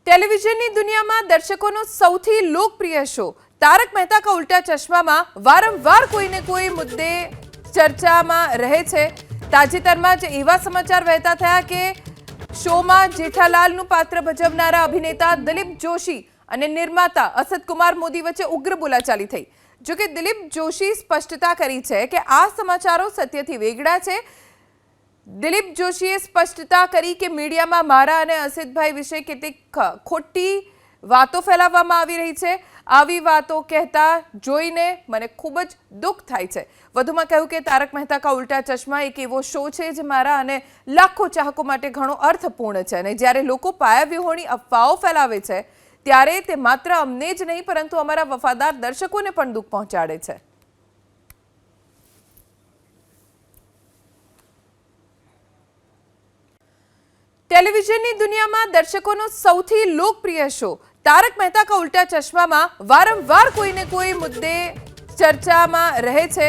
ટેલિવિઝનની દુનિયામાં દર્શકોનો સૌથી લોકપ્રિય શો તારક મહેતા કા ઉલ્ટા ચશ્મામાં વારંવાર કોઈને કોઈ મુદ્દે ચર્ચામાં રહે છે। તાજેતરમાં જ એવા સમાચાર વહેતા થયા કે શોમાં જેઠાલાલનું પાત્ર ભજવનારા અભિનેતા દિલીપ જોશી અને નિર્માતા અસદ કુમાર મોદી વચ્ચે ઉગ્ર બોલાચાલી થઈ। જો કે દિલીપ જોશી સ્પષ્ટતા કરી છે કે આ સમાચારો સત્યથી વેગળા છે। દિલીપ જોશીએ સ્પષ્ટતા કરી કે મીડિયામાં મારા અને અસિતભાઈ વિશે કેટલીક ખોટી વાતો ફેલાવવામાં આવી રહી છે। આવી વાતો કહેતા જોઈને મને ખૂબ જ દુઃખ થાય છે। વધુમાં કહ્યું કે તારક મહેતા કા ઉલ્ટા ચશ્મા એક એવો શો છે જે મારા અને લાખો ચાહકો માટે ઘણો અર્થપૂર્ણ છે અને જ્યારે લોકો પાયાવિહોણી અફવાઓ ફેલાવે છે ત્યારે તે માત્ર અમને જ નહીં પરંતુ અમારા વફાદાર દર્શકોને પણ દુઃખ પહોંચાડે છે। ટેલિવિઝનની દુનિયામાં દર્શકોનો સૌથી લોકપ્રિય શો તારક મહેતા કા ઉલ્ટા ચશ્મામાં વારંવાર કોઈને કોઈ મુદ્દે ચર્ચામાં રહે છે।